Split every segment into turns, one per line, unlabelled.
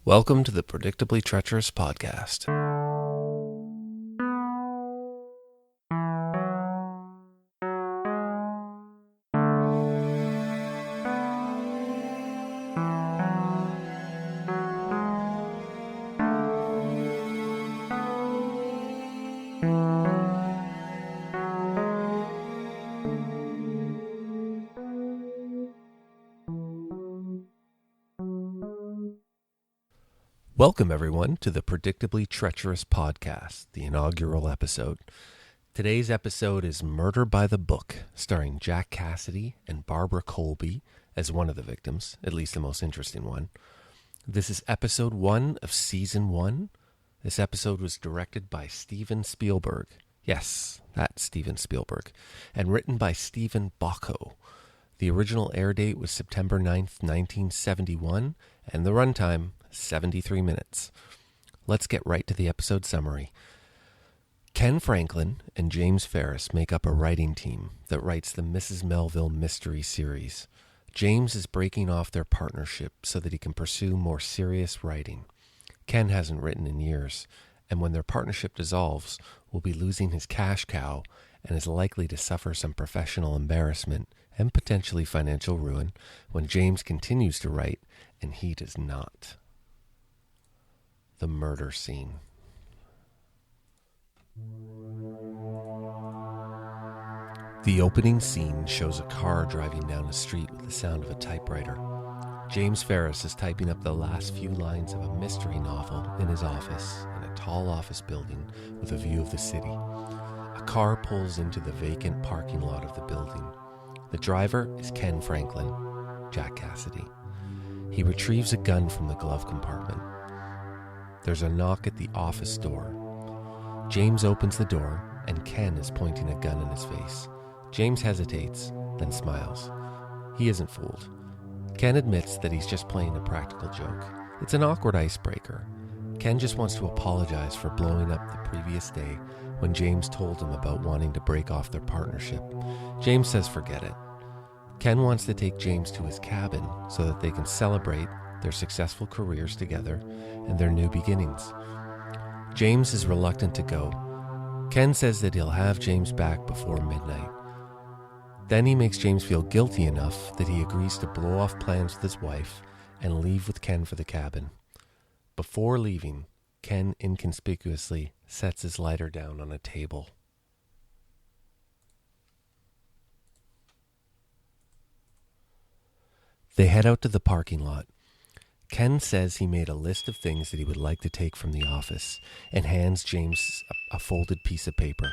Welcome to the Predictably Treacherous podcast. Welcome, everyone, to the Predictably Treacherous podcast, the inaugural episode. Today's episode is Murder by the Book, starring Jack Cassidy and Barbara Colby as one of the victims, at least the most interesting one. This is episode 1 of season 1. This episode was directed by Steven Spielberg. Yes, that's Steven Spielberg. And written by Stephen Bocco. The original air date was September 9th, 1971, and the runtime, 73 minutes. Let's get right to the episode summary. Ken Franklin and James Ferris make up a writing team that writes the Mrs. Melville Mysteries series. James is breaking off their partnership so that he can pursue more serious writing. Ken hasn't written in years, and when their partnership dissolves, will be losing his cash cow and is likely to suffer some professional embarrassment and potentially financial ruin when James continues to write and he does not. The murder scene. The opening scene shows a car driving down a street with the sound of a typewriter. James Ferris is typing up the last few lines of a mystery novel in his office in a tall office building with a view of the city. A car pulls into the vacant parking lot of the building. The driver is Ken Franklin, Jack Cassidy. He retrieves a gun from the glove compartment. There's a knock at the office door. James opens the door, and Ken is pointing a gun in his face. James hesitates, then smiles. He isn't fooled. Ken admits that he's just playing a practical joke. It's an awkward icebreaker. Ken just wants to apologize for blowing up the previous day when James told him about wanting to break off their partnership. James says forget it. Ken wants to take James to his cabin so that they can celebrate their successful careers together and their new beginnings. James is reluctant to go. Ken says that he'll have James back before midnight. Then he makes James feel guilty enough that he agrees to blow off plans with his wife and leave with Ken for the cabin. Before leaving, Ken inconspicuously sets his lighter down on a table. They head out to the parking lot. Ken says he made a list of things that he would like to take from the office and hands James a folded piece of paper.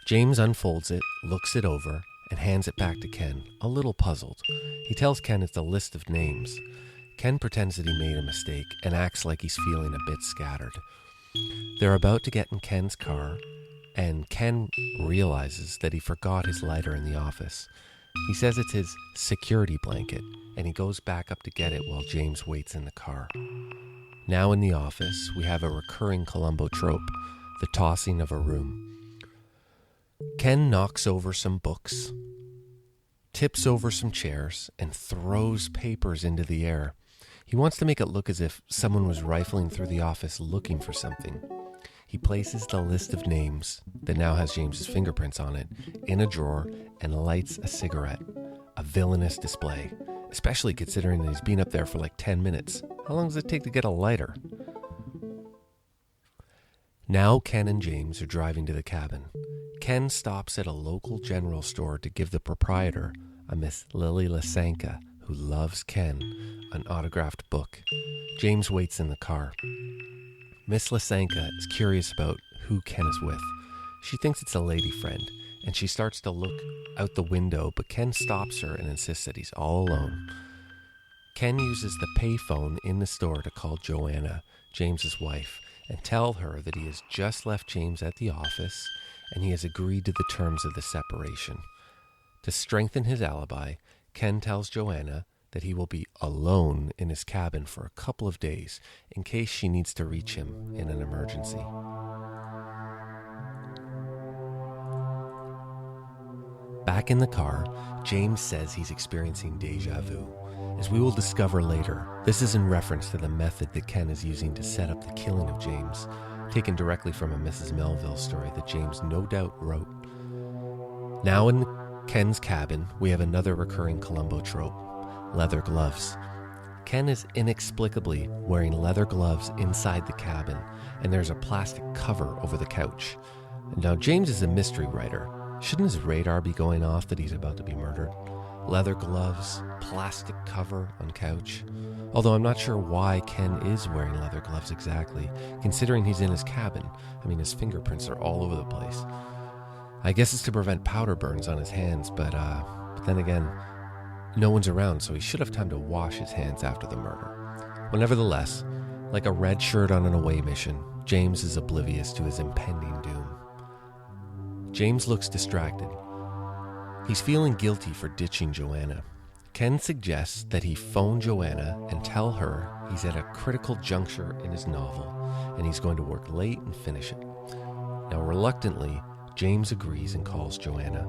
James unfolds it, looks it over, and hands it back to Ken, a little puzzled. He tells Ken it's a list of names. Ken pretends that he made a mistake and acts like he's feeling a bit scattered. They're about to get in Ken's car, and Ken realizes that he forgot his lighter in the office. He says it's his security blanket, and he goes back up to get it while James waits in the car. Now in the office, we have a recurring Columbo trope, the tossing of a room. Ken knocks over some books, tips over some chairs, and throws papers into the air. He wants to make it look as if someone was rifling through the office looking for something. He places the list of names, that now has James's fingerprints on it, in a drawer and lights a cigarette. A villainous display, especially considering that he's been up there for like 10 minutes. How long does it take to get a lighter? Now Ken and James are driving to the cabin. Ken stops at a local general store to give the proprietor, a Miss Lily Lysanka, who loves Ken, an autographed book. James waits in the car. Miss Lysanka is curious about who Ken is with. She thinks it's a lady friend, and she starts to look out the window, but Ken stops her and insists that he's all alone. Ken uses the payphone in the store to call Joanna, James's wife, and tell her that he has just left James at the office and he has agreed to the terms of the separation. To strengthen his alibi, Ken tells Joanna that he will be alone in his cabin for a couple of days in case she needs to reach him in an emergency. Back in the car, James says he's experiencing deja vu. As we will discover later, this is in reference to the method that Ken is using to set up the killing of James, taken directly from a Mrs. Melville story that James no doubt wrote. Now in Ken's cabin, we have another recurring Columbo trope, leather gloves. Ken is inexplicably wearing leather gloves inside the cabin, and there's a plastic cover over the couch. Now, James is a mystery writer. Shouldn't his radar be going off that he's about to be murdered? Leather gloves, plastic cover on couch. Although I'm not sure why Ken is wearing leather gloves exactly, considering he's in his cabin. I mean, his fingerprints are all over the place. I guess it's to prevent powder burns on his hands, but then again, no one's around, so he should have time to wash his hands after the murder. Well, nevertheless, like a red shirt on an away mission, James is oblivious to his impending doom. James looks distracted. He's feeling guilty for ditching Joanna. Ken suggests that he phone Joanna and tell her he's at a critical juncture in his novel, and he's going to work late and finish it. Now, reluctantly, James agrees and calls Joanna.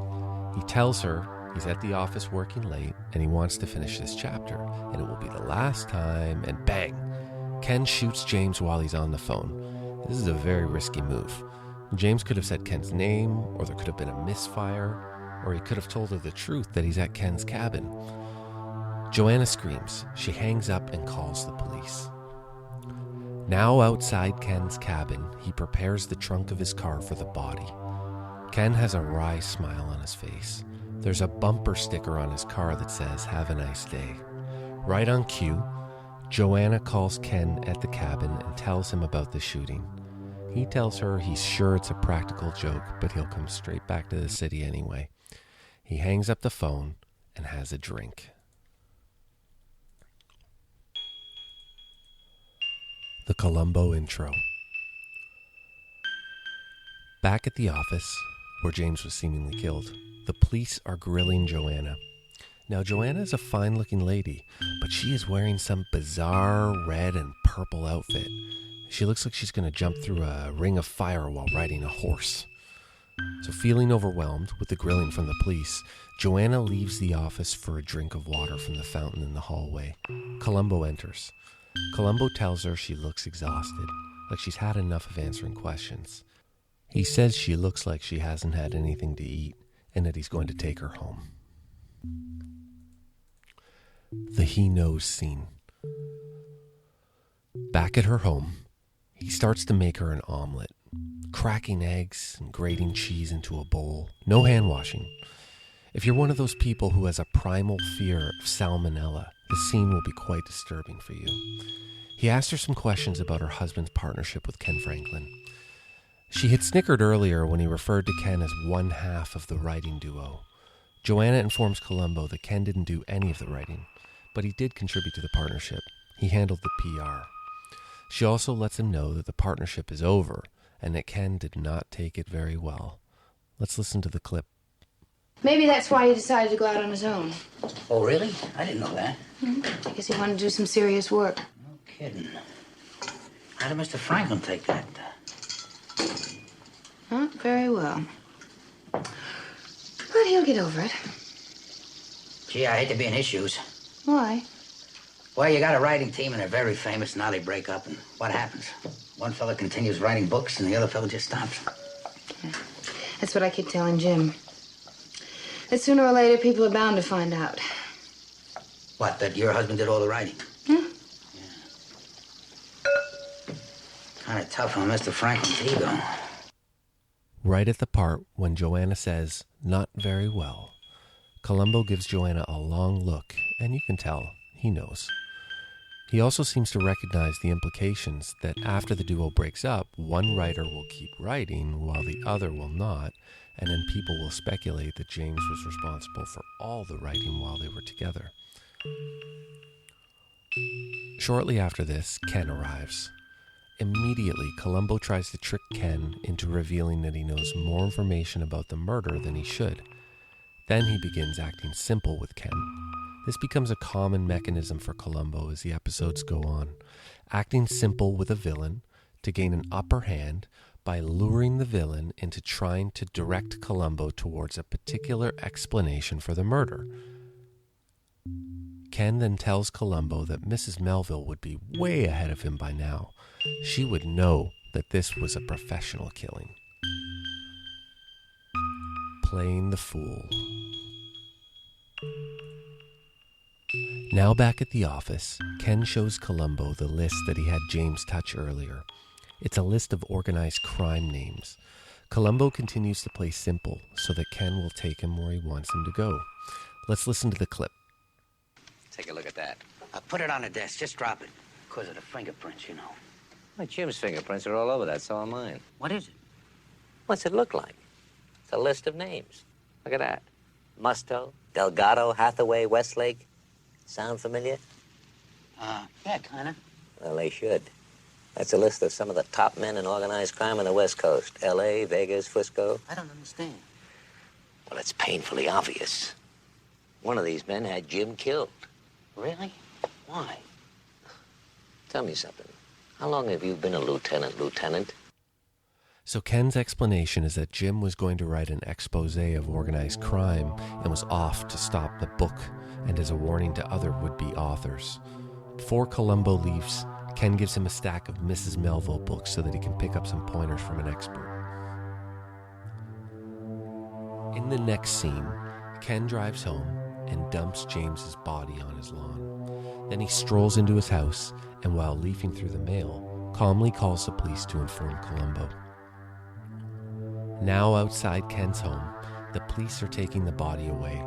He tells her he's at the office working late and he wants to finish this chapter, and it will be the last time, and bang! Ken shoots James while he's on the phone. This is a very risky move. James could have said Ken's name, or there could have been a misfire, or he could have told her the truth that he's at Ken's cabin. Joanna screams. She hangs up and calls the police. Now outside Ken's cabin, he prepares the trunk of his car for the body. Ken has a wry smile on his face. There's a bumper sticker on his car that says, "Have a nice day." Right on cue, Joanna calls Ken at the cabin and tells him about the shooting. He tells her he's sure it's a practical joke, but he'll come straight back to the city anyway. He hangs up the phone and has a drink. The Columbo intro. Back at the office, where James was seemingly killed, the police are grilling Joanna. Now, Joanna is a fine-looking lady, but she is wearing some bizarre red and purple outfit. She looks like she's going to jump through a ring of fire while riding a horse. So feeling overwhelmed with the grilling from the police, Joanna leaves the office for a drink of water from the fountain in the hallway. Columbo enters. Columbo tells her she looks exhausted, like she's had enough of answering questions. He says she looks like she hasn't had anything to eat, and that he's going to take her home. The he knows scene. Back at her home, he starts to make her an omelet, cracking eggs and grating cheese into a bowl. No hand washing. If you're one of those people who has a primal fear of salmonella, the scene will be quite disturbing for you. He asks her some questions about her husband's partnership with Ken Franklin. She had snickered earlier when he referred to Ken as one half of the writing duo. Joanna informs Columbo that Ken didn't do any of the writing, but he did contribute to the partnership. He handled the PR. She also lets him know that the partnership is over and that Ken did not take it very well. Let's listen to the clip.
Maybe that's why he decided to go out on his own.
Oh, really? I didn't know that.
I guess he wanted to do some serious work.
No kidding. How did Mr. Franklin take that?
Not very well. But he'll get over it.
Gee, I hate to be in his shoes.
Why?
Well, you got a writing team and they're very famous. Now they break up, and what happens? One fella continues writing books and the other fella just stops.
Yeah. That's what I keep telling Jim. That sooner or later people are bound to find out.
What, that your husband did all the writing?
Yeah.
Kind of tough on Mr. Franklin's ego.
Right at the part when Joanna says, "Not very well," Columbo gives Joanna a long look, and you can tell he knows. He also seems to recognize the implications that after the duo breaks up, one writer will keep writing while the other will not, and then people will speculate that James was responsible for all the writing while they were together. Shortly after this, Ken arrives. Immediately, Columbo tries to trick Ken into revealing that he knows more information about the murder than he should. Then he begins acting simple with Ken. This becomes a common mechanism for Columbo as the episodes go on, acting simple with a villain to gain an upper hand by luring the villain into trying to direct Columbo towards a particular explanation for the murder. Ken then tells Columbo that Mrs. Melville would be way ahead of him by now. She would know that this was a professional killing. Playing the fool. Now back at the office, Ken shows Columbo the list that he had James touch earlier. It's a list of organized crime names. Columbo continues to play simple so that Ken will take him where he wants him to go. Let's listen to the clip.
Take a look at that.
Put it on the desk. Just drop it. Because of the fingerprints, you know.
My Jim's fingerprints are all over that, so are mine.
What is it?
What's it look like? It's a list of names. Look at that. Musto, Delgado, Hathaway, Westlake. Sound familiar?
Yeah, kind of.
Well, they should. That's a list of some of the top men in organized crime on the West Coast. L.A., Vegas, Frisco.
I don't understand.
Well, it's painfully obvious. One of these men had Jim killed.
Really? Why?
Tell me something. How long have you been a lieutenant?
So Ken's explanation is that Jim was going to write an expose of organized crime and was off to stop the book and as a warning to other would-be authors. Before Columbo leaves, Ken gives him a stack of Mrs. Melville books so that he can pick up some pointers from an expert. In the next scene, Ken drives home and dumps James's body on his lawn. Then he strolls into his house and while leafing through the mail, calmly calls the police to inform Columbo. Now outside Ken's home, the police are taking the body away.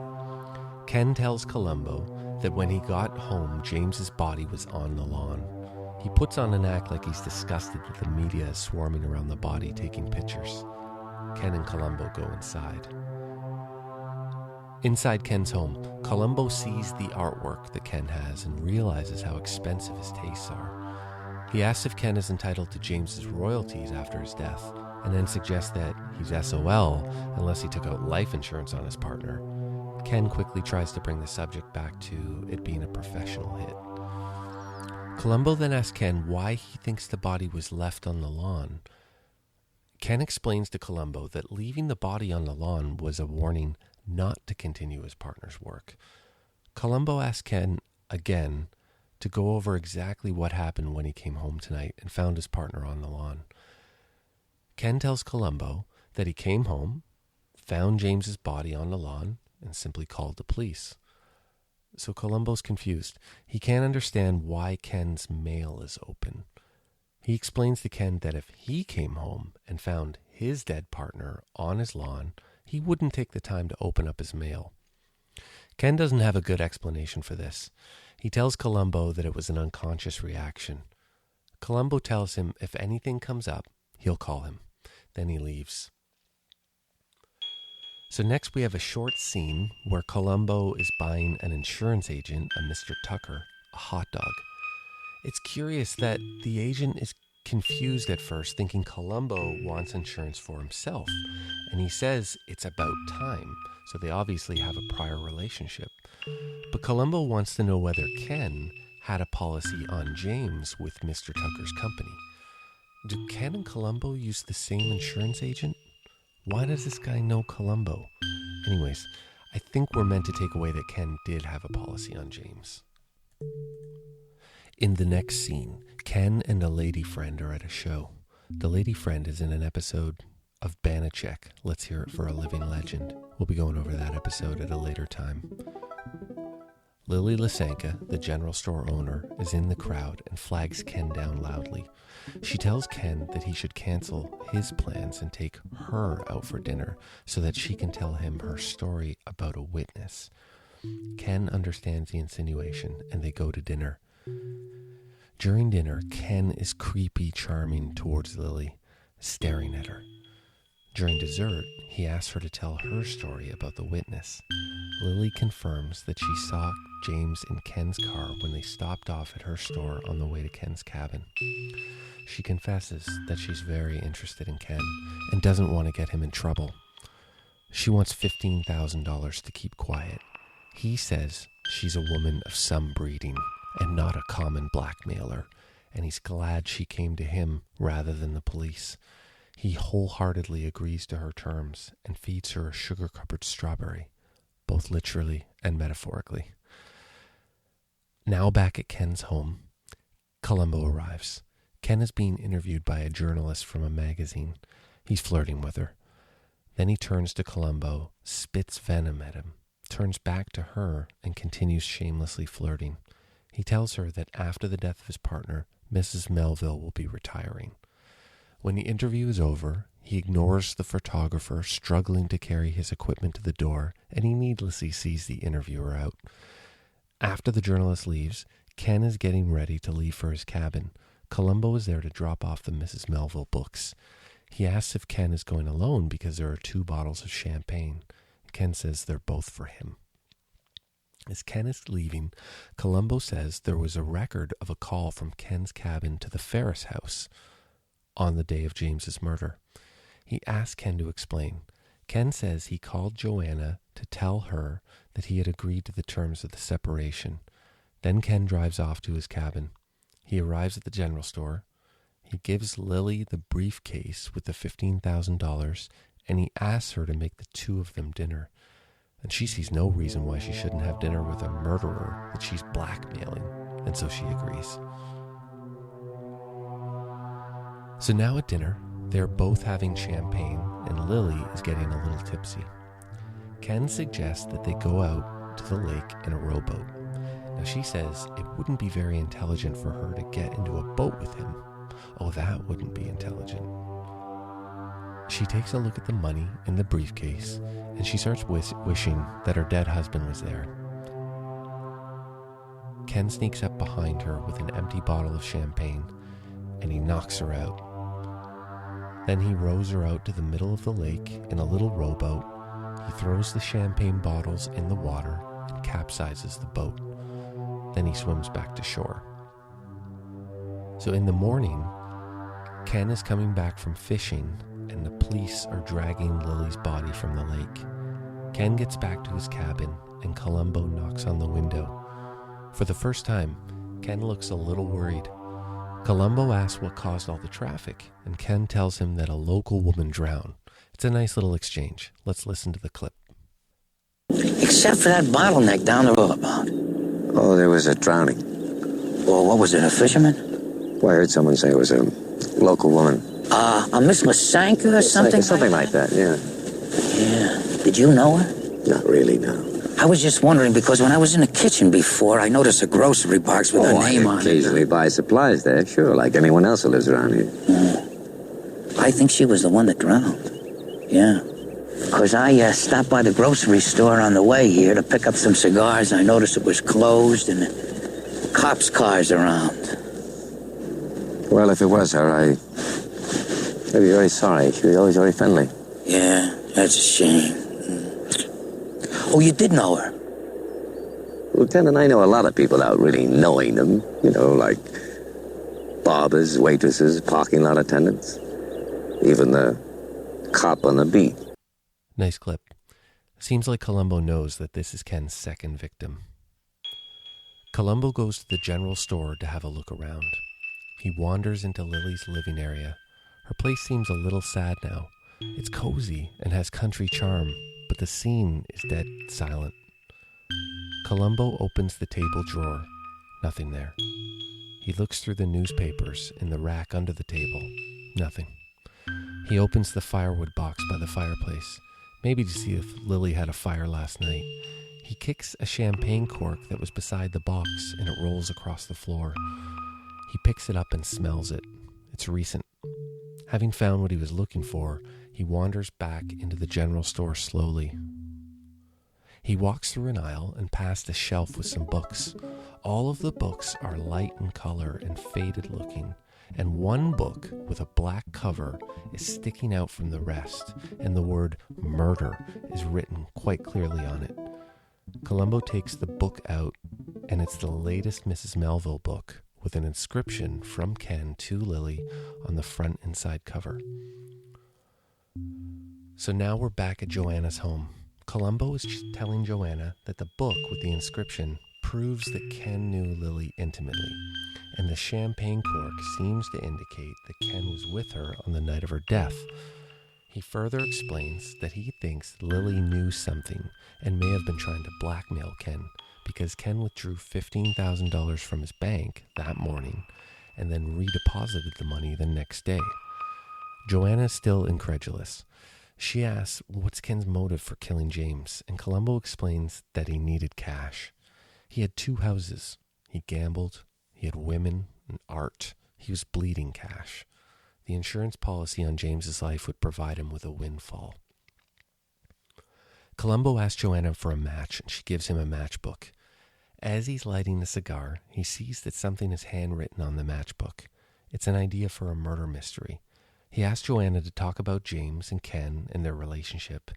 Ken tells Columbo that when he got home, James's body was on the lawn. He puts on an act like he's disgusted that the media is swarming around the body taking pictures. Ken and Columbo go inside. Inside Ken's home, Columbo sees the artwork that Ken has and realizes how expensive his tastes are. He asks if Ken is entitled to James's royalties after his death, and then suggests that he's SOL unless he took out life insurance on his partner. Ken quickly tries to bring the subject back to it being a professional hit. Columbo then asks Ken why he thinks the body was left on the lawn. Ken explains to Columbo that leaving the body on the lawn was a warning not to continue his partner's work. Columbo asks Ken again to go over exactly what happened when he came home tonight and found his partner on the lawn. Ken tells Columbo that he came home, found James's body on the lawn, and simply called the police. So Columbo's confused. He can't understand why Ken's mail is open. He explains to Ken that if he came home and found his dead partner on his lawn, he wouldn't take the time to open up his mail. Ken doesn't have a good explanation for this. He tells Columbo that it was an unconscious reaction. Columbo tells him if anything comes up, he'll call him. Then he leaves. So next we have a short scene where Columbo is buying an insurance agent, a Mr. Tucker, a hot dog. It's curious that the agent is confused at first, thinking Columbo wants insurance for himself. And he says it's about time, so they obviously have a prior relationship. But Columbo wants to know whether Ken had a policy on James with Mr. Tucker's company. Do Ken and Columbo use the same insurance agent? Why does this guy know Columbo? Anyways, I think we're meant to take away that Ken did have a policy on James. In the next scene, Ken and a lady friend are at a show. The lady friend is in an episode of Banachek. Let's hear it for a living legend. We'll be going over that episode at a later time. Lily Lysanka, the general store owner, is in the crowd and flags Ken down loudly. She tells Ken that he should cancel his plans and take her out for dinner so that she can tell him her story about a witness. Ken understands the insinuation and they go to dinner. During dinner, Ken is creepy charming towards Lily, staring at her. During dessert, he asks her to tell her story about the witness. Lily confirms that she saw James in Ken's car when they stopped off at her store on the way to Ken's cabin. She confesses that she's very interested in Ken and doesn't want to get him in trouble. She wants $15,000 to keep quiet. He says she's a woman of some breeding and not a common blackmailer, and he's glad she came to him rather than the police. He wholeheartedly agrees to her terms and feeds her a sugar-covered strawberry, both literally and metaphorically. Now back at Ken's home, Columbo arrives. Ken is being interviewed by a journalist from a magazine. He's flirting with her. Then he turns to Columbo, spits venom at him, turns back to her, and continues shamelessly flirting. He tells her that after the death of his partner, Mrs. Melville will be retiring. When the interview is over, he ignores the photographer struggling to carry his equipment to the door, and he needlessly sees the interviewer out. After the journalist leaves, Ken is getting ready to leave for his cabin. Columbo is there to drop off the Mrs. Melville books. He asks if Ken is going alone because there are 2 bottles of champagne. Ken says they're both for him. As Ken is leaving, Columbo says there was a record of a call from Ken's cabin to the Ferris house on the day of James's murder. He asks Ken to explain. Ken says he called Joanna to tell her that he had agreed to the terms of the separation. Then Ken drives off to his cabin. He arrives at the general store. He gives Lily the briefcase with the $15,000, and he asks her to make the 2 of them dinner. And she sees no reason why she shouldn't have dinner with a murderer that she's blackmailing, and so she agrees. So now at dinner, they're both having champagne, and Lily is getting a little tipsy. Ken suggests that they go out to the lake in a rowboat. Now she says it wouldn't be very intelligent for her to get into a boat with him. Oh, that wouldn't be intelligent. She takes a look at the money in the briefcase, and she starts wishing that her dead husband was there. Ken sneaks up behind her with an empty bottle of champagne, and he knocks her out. Then he rows her out to the middle of the lake in a little rowboat. He throws the champagne bottles in the water and capsizes the boat. Then he swims back to shore. So in the morning, Ken is coming back from fishing, and the police are dragging Lily's body from the lake. Ken gets back to his cabin, and Columbo knocks on the window. For the first time, Ken looks a little worried. Columbo asks what caused all the traffic, and Ken tells him that a local woman drowned. It's a nice little exchange. Let's listen to the clip.
Except for that bottleneck down the roundabout.
Oh, there was a drowning.
Well, what was it, a fisherman?
Well, I heard someone say it was a local woman.
A Miss Masanka or something?
Something like that, yeah.
Yeah. Did you know her?
Not really, no.
I was just wondering, because when I was in the kitchen before, I noticed a grocery box with her name on it.
I occasionally buy supplies there, sure, like anyone else who lives around here.
I think she was the one that drowned. Yeah. Because I stopped by the grocery store on the way here to pick up some cigars. I noticed it was closed and the cops' cars around.
Well, if it was her, I'd be very sorry. She was always very friendly.
Yeah, that's a shame. Oh, you did know her?
Lieutenant, I know a lot of people without really knowing them. You know, like barbers, waitresses, parking lot attendants. Even the cop on the beat.
Nice clip. Seems like Columbo knows that this is Ken's second victim. Columbo goes to the general store to have a look around. He wanders into Lily's living area. Her place seems a little sad now. It's cozy and has country charm, but the scene is dead silent. Columbo opens the table drawer. Nothing there. He looks through the newspapers in the rack under the table. Nothing. He opens the firewood box by the fireplace, maybe to see if Lily had a fire last night. He kicks a champagne cork that was beside the box, and it rolls across the floor. He picks it up and smells it. It's recent. Having found what he was looking for, he wanders back into the general store slowly. He walks through an aisle and past a shelf with some books. All of the books are light in color and faded looking, and one book with a black cover is sticking out from the rest, and the word murder is written quite clearly on it. Columbo takes the book out, and it's the latest Mrs. Melville book with an inscription from Ken to Lily on the front and side cover. So now we're back at Joanna's home. Columbo is telling Joanna that the book with the inscription proves that Ken knew Lily intimately, and the champagne cork seems to indicate that Ken was with her on the night of her death. He further explains that he thinks Lily knew something and may have been trying to blackmail Ken because Ken withdrew $15,000 from his bank that morning and then redeposited the money the next day. Joanna is still incredulous. She asks what's Ken's motive for killing James, and Columbo explains that he needed cash. He had 2 houses. He gambled, he had women and art. He was bleeding cash. The insurance policy on James's life would provide him with a windfall. Columbo asks Joanna for a match, and she gives him a matchbook. As he's lighting the cigar, he sees that something is handwritten on the matchbook. It's an idea for a murder mystery. He asks Joanna to talk about James and Ken and their relationship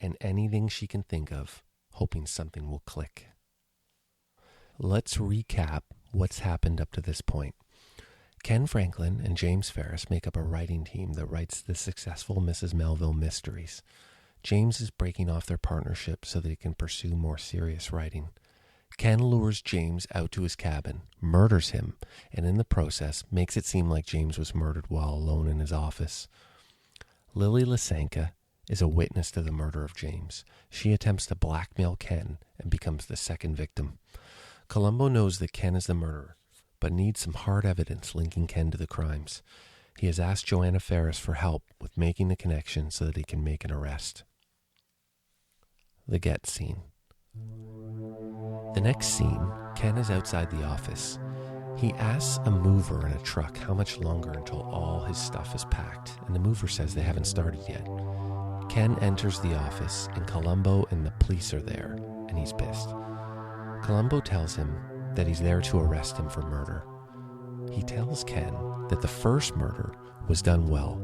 and anything she can think of, hoping something will click. Let's recap what's happened up to this point. Ken Franklin and James Ferris make up a writing team that writes the successful Mrs. Melville Mysteries. James is breaking off their partnership so that he can pursue more serious writing. Ken lures James out to his cabin, murders him, and in the process makes it seem like James was murdered while alone in his office. Lily Lysanka is a witness to the murder of James. She attempts to blackmail Ken and becomes the second victim. Columbo knows that Ken is the murderer, but needs some hard evidence linking Ken to the crimes. He has asked Joanna Ferris for help with making the connection so that he can make an arrest. The get scene. The next scene, Ken is outside the office. He asks a mover in a truck how much longer until all his stuff is packed, and the mover says they haven't started yet. Ken enters the office, and Columbo and the police are there, and he's pissed. Columbo tells him that he's there to arrest him for murder. He tells Ken that the first murder was done well,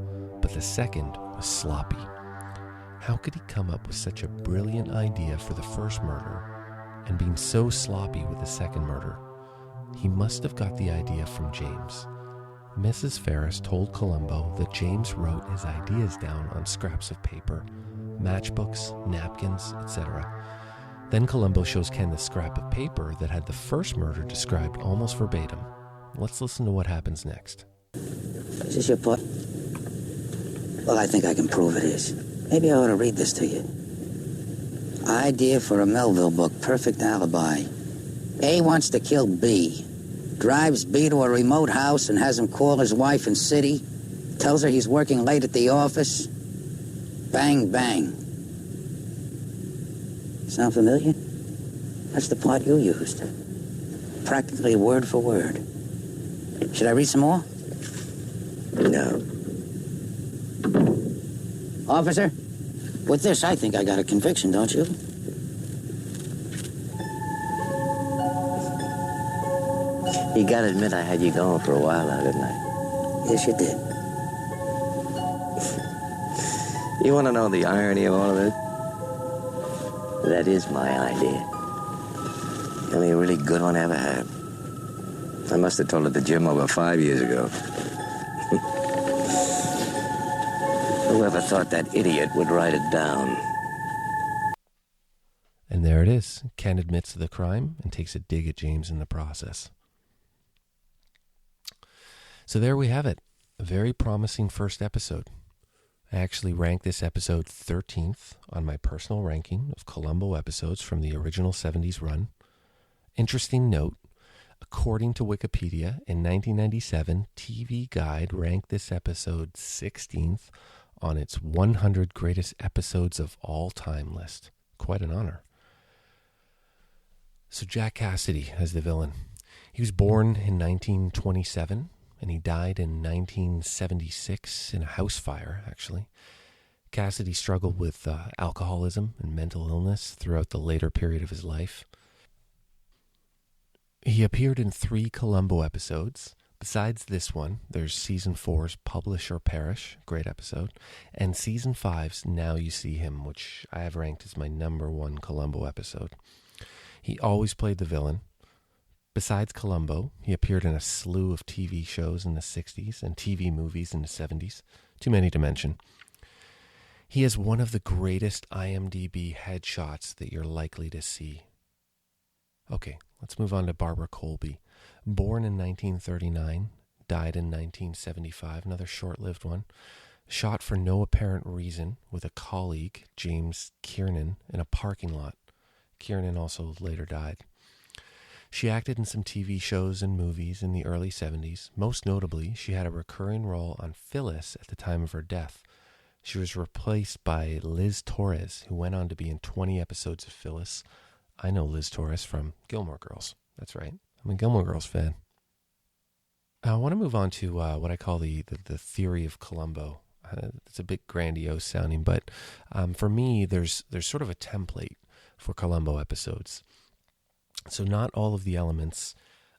but the second was sloppy. How could he come up with such a brilliant idea for the first murder and being so sloppy with the second murder? He must have got the idea from James. Mrs. Ferris told Columbo that James wrote his ideas down on scraps of paper, matchbooks, napkins, etc. Then Columbo shows Ken the scrap of paper that had the first murder described almost verbatim. Let's listen to what happens next.
Is this your part? Well, I think I can prove it is. Maybe I ought to read this to you. Idea for a Melville book, perfect alibi. A wants to kill B. Drives B to a remote house and has him call his wife in city. Tells her he's working late at the office. Bang, bang. Sound familiar? That's the part you used. Practically word for word. Should I read some more?
No.
Officer, with this, I think I got a conviction, don't you?
You gotta admit I had you going for a while now, didn't I?
Yes, you did.
You want to know the irony of all of this? That is my idea. The only really good one I ever had. I must have told it to Jim over 5 years ago. Whoever thought that idiot would write it down?
And there it is. Ken admits to the crime and takes a dig at James in the process. So there we have it. A very promising first episode. I actually ranked this episode 13th on my personal ranking of Columbo episodes from the original 70s run. Interesting note, according to Wikipedia, in 1997, TV Guide ranked this episode 16th on its 100 greatest episodes of all time list. Quite an honor. So Jack Cassidy as the villain. He was born in 1927 and he died in 1976 in a house fire, actually. Cassidy struggled with alcoholism and mental illness throughout the later period of his life. He appeared in 3 Columbo episodes. Besides this one, there's Season 4's Publish or Perish, great episode, and Season 5's Now You See Him, which I have ranked as my number 1 Columbo episode. He always played the villain. Besides Columbo, he appeared in a slew of TV shows in the 60s and TV movies in the 70s. Too many to mention. He has one of the greatest IMDb headshots that you're likely to see. Okay, let's move on to Barbara Colby. Born in 1939, died in 1975, another short-lived one. Shot for no apparent reason with a colleague, James Kiernan, in a parking lot. Kiernan also later died. She acted in some TV shows and movies in the early 70s. Most notably, she had a recurring role on Phyllis at the time of her death. She was replaced by Liz Torres, who went on to be in 20 episodes of Phyllis. I know Liz Torres from Gilmore Girls. That's right. I'm a Gilmore Girls fan. I want to move on to what I call the theory of Columbo. It's a bit grandiose sounding, but for me, there's sort of a template for Columbo episodes. So not all of the elements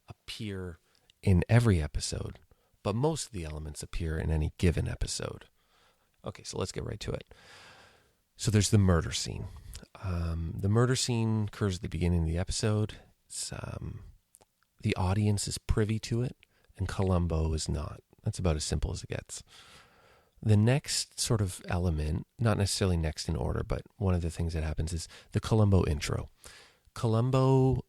appear in every episode, but most of the elements appear in any given episode. Okay, so let's get right to it. So there's the murder scene. The murder scene occurs at the beginning of the episode. It's, the audience is privy to it, and Columbo is not. That's about as simple as it gets. The next sort of element, not necessarily next in order, but one of the things that happens is the Columbo intro. Columbo,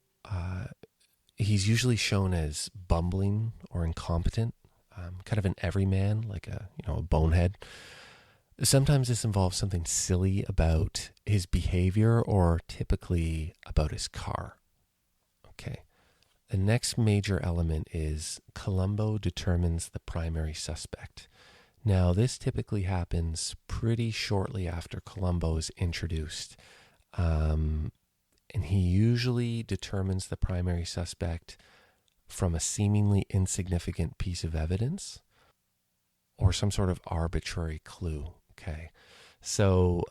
he's usually shown as bumbling or incompetent, kind of an everyman, like a bonehead. Sometimes this involves something silly about his behavior or typically about his car. Okay. The next major element is Columbo determines the primary suspect. Now, this typically happens pretty shortly after Columbo is introduced. And he usually determines the primary suspect from a seemingly insignificant piece of evidence or some sort of arbitrary clue. Okay. So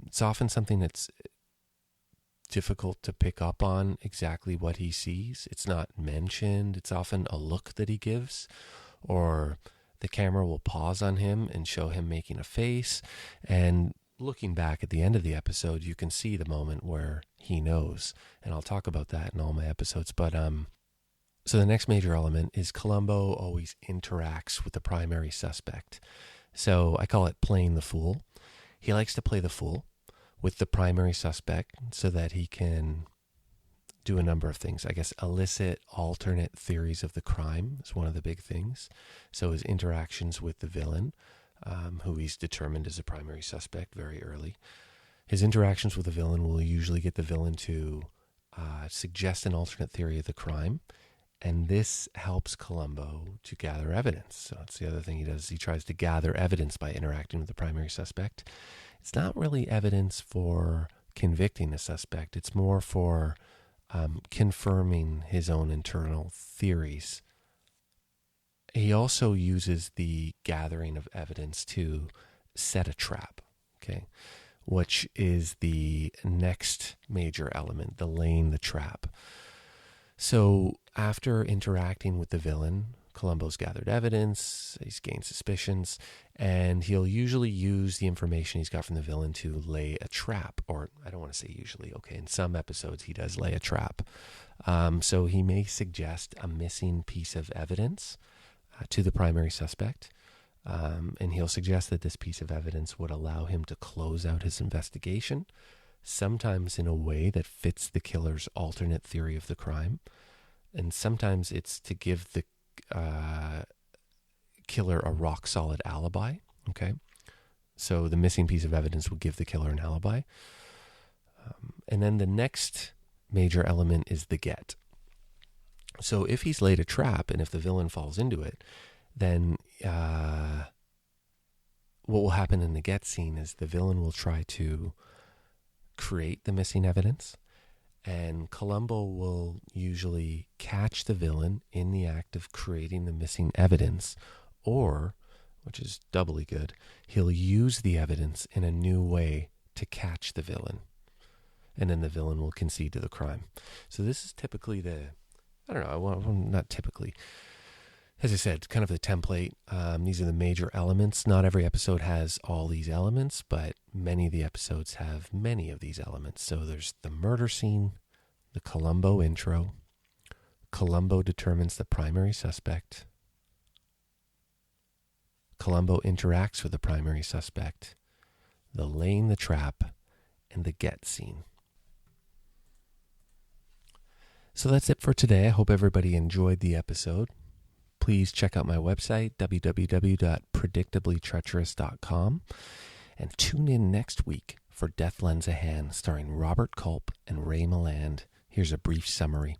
it's often something that's difficult to pick up on exactly what he sees. It's not mentioned. It's often a look that he gives, or the camera will pause on him and show him making a face. And looking back at the end of the episode, you can see the moment where he knows. And I'll talk about that in all my episodes. But so the next major element is Columbo always interacts with the primary suspect. So I call it playing the fool. He likes to play the fool with the primary suspect so that he can do a number of things. I guess elicit alternate theories of the crime is one of the big things. So his interactions with the villain, who he's determined is a primary suspect very early. His interactions with the villain will usually get the villain to suggest an alternate theory of the crime. And this helps Columbo to gather evidence. So that's the other thing he does. He tries to gather evidence by interacting with the primary suspect. It's not really evidence for convicting a suspect. It's more for confirming his own internal theories. He also uses the gathering of evidence to set a trap, okay, which is the next major element, the laying the trap. So after interacting with the villain, Columbo's gathered evidence, he's gained suspicions, and he'll usually use the information he's got from the villain to lay a trap. Or I don't want to say usually, okay, in some episodes he does lay a trap. So he may suggest a missing piece of evidence to the primary suspect, and he'll suggest that this piece of evidence would allow him to close out his investigation, sometimes in a way that fits the killer's alternate theory of the crime, and sometimes it's to give the killer a rock-solid alibi, okay? So the missing piece of evidence will give the killer an alibi. And then the next major element is the get. So if he's laid a trap and if the villain falls into it, then what will happen in the get scene is the villain will try to create the missing evidence, and Columbo will usually catch the villain in the act of creating the missing evidence, or, which is doubly good, he'll use the evidence in a new way to catch the villain, and then the villain will concede to the crime. So this is typically not typically, as I said, kind of the template. These are the major elements. Not every episode has all these elements, but many of the episodes have many of these elements. So there's the murder scene, the Columbo intro, Columbo determines the primary suspect, Columbo interacts with the primary suspect, the laying the trap, and the get scene. So that's it for today. I hope everybody enjoyed the episode. Please check out my website, www.predictablytreacherous.com, and tune in next week for Death Lends a Hand, starring Robert Culp and Ray Milland. Here's a brief summary.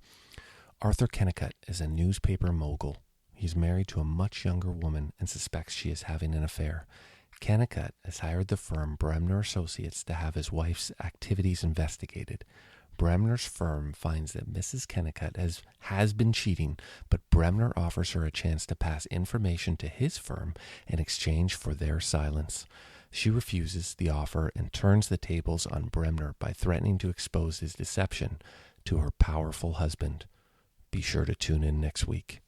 Arthur Kennicott is a newspaper mogul. He's married to a much younger woman and suspects she is having an affair. Kennicott has hired the firm Bremner Associates to have his wife's activities investigated. Bremner's firm finds that Mrs. Kennicott has been cheating, but Bremner offers her a chance to pass information to his firm in exchange for their silence. She refuses the offer and turns the tables on Bremner by threatening to expose his deception to her powerful husband. Be sure to tune in next week.